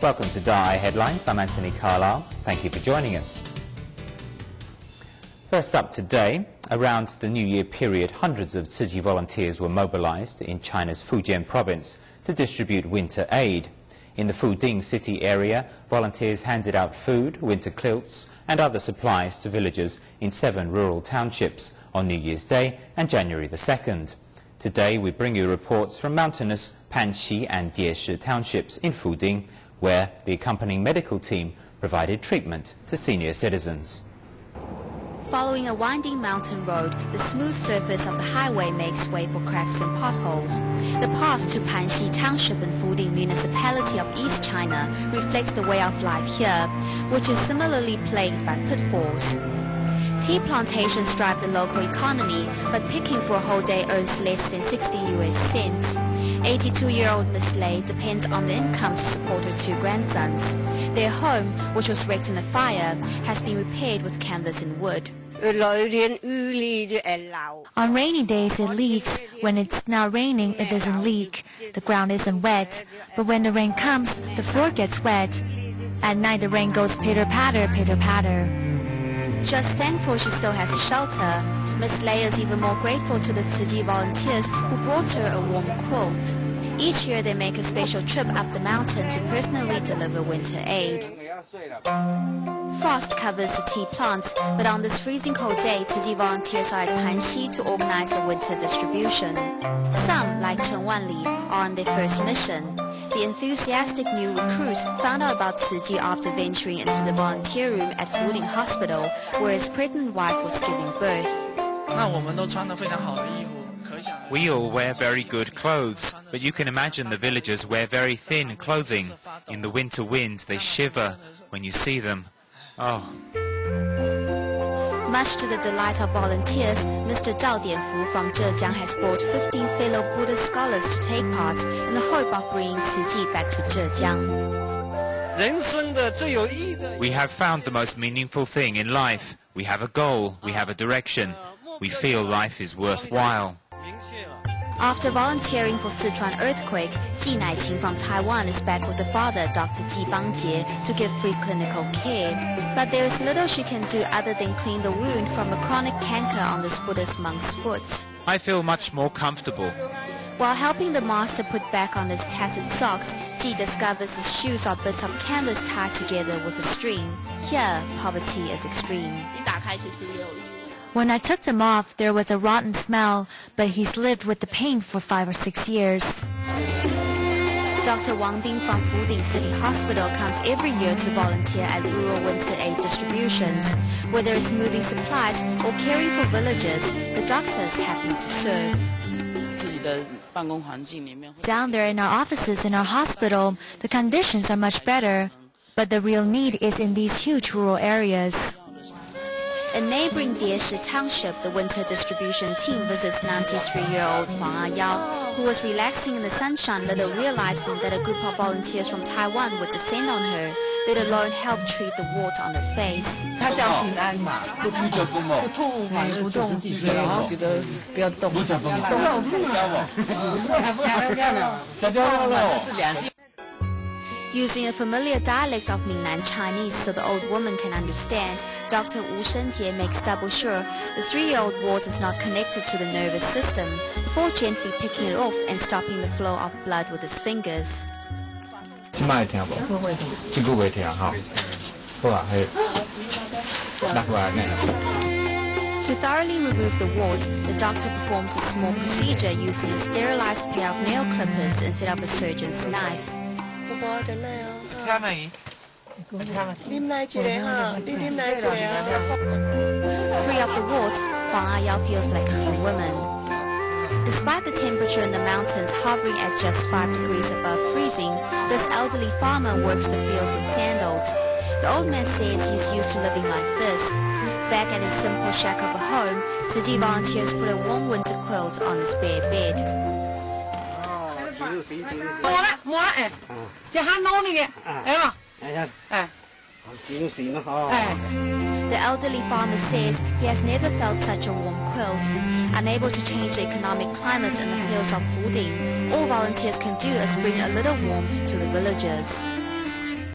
Welcome to DAI Headlines. I'm Anthony Carlisle. Thank you for joining us. First up today, around the New Year period, hundreds of Tzu Chi volunteers were mobilized in China's Fujian province to distribute winter aid. In the Fuding City area, volunteers handed out food, winter quilts and other supplies to villagers in 7 rural townships on New Year's Day and January the 2nd. Today we bring you reports from mountainous Panxi and Dieshi townships in Fuding, where the accompanying medical team provided treatment to senior citizens. Following a winding mountain road, the smooth surface of the highway makes way for cracks and potholes. The path to Panxi Township in Fuding Municipality of East China reflects the way of life here, which is similarly plagued by pitfalls. Tea plantations drive the local economy, but picking for a whole day earns less than 60 US cents. 82-year-old Miss Lei depends on the income to support her 2 grandsons. Their home, which was wrecked in a fire, has been repaired with canvas and wood. On rainy days it leaks. When it's not raining, it doesn't leak. The ground isn't wet. But when the rain comes, the floor gets wet. At night the rain goes pitter-patter, pitter-patter. Just thankful she still has a shelter, Miss Lei is even more grateful to the Tzu Chi volunteers who brought her a warm quilt. Each year they make a special trip up the mountain to personally deliver winter aid. Frost covers the tea plants, but on this freezing cold day, Tzu Chi volunteers are at Panxi to organize a winter distribution. Some, like Chen Wanli, are on their first mission. The enthusiastic new recruit found out about Tzu Chi after venturing into the volunteer room at Fuding Hospital, where his pregnant wife was giving birth. We all wear very good clothes, but you can imagine the villagers wear very thin clothing. In the winter winds, they shiver when you see them. Oh. Much to the delight of volunteers, Mr. Zhao Dianfu from Zhejiang has brought 15 fellow Buddhist scholars to take part in the hope of bringing Tzu Chi back to Zhejiang. We have found the most meaningful thing in life. We have a goal, we have a direction. We feel life is worthwhile. After volunteering for Sichuan earthquake, Ji Naiqing from Taiwan is back with the father, Dr. Ji Bangjie, to give free clinical care. But there is little she can do other than clean the wound from a chronic canker on this Buddhist monk's foot. I feel much more comfortable. While helping the master put back on his tattered socks, Ji discovers his shoes are bits of canvas tied together with a string. Here, poverty is extreme. When I took them off, there was a rotten smell, but he's lived with the pain for 5 or 6 years. Dr. Wang Bing from Fuding City Hospital comes every year to volunteer at rural winter aid distributions. Whether it's moving supplies or caring for villagers, the doctor is happy to serve. Down there in our offices in our hospital, the conditions are much better, but the real need is in these huge rural areas. In neighboring Dieshi Township, the winter distribution team visits 93-year-old Huang Ayao, who was relaxing in the sunshine, little realizing that a group of volunteers from Taiwan would descend on her, let alone help treat the wart on her face. Using a familiar dialect of Mingnan Chinese so the old woman can understand, Dr. Wu Shenjie makes double sure the 3-year-old wart is not connected to the nervous system, before gently picking it off and stopping the flow of blood with his fingers. To thoroughly remove the wart, the doctor performs a small procedure using a sterilized pair of nail clippers instead of a surgeon's knife. Free of the wart, Huang Ayao feels like a new woman. Despite the temperature in the mountains hovering at just 5 degrees above freezing, this elderly farmer works the fields in sandals. The old man says he's used to living like this. Back at his simple shack of a home, Tzu Chi volunteers put a warm winter quilt on his bare bed. The elderly farmer says he has never felt such a warm quilt. Unable to change the economic climate in the hills of Fuding, all volunteers can do is bring a little warmth to the villagers.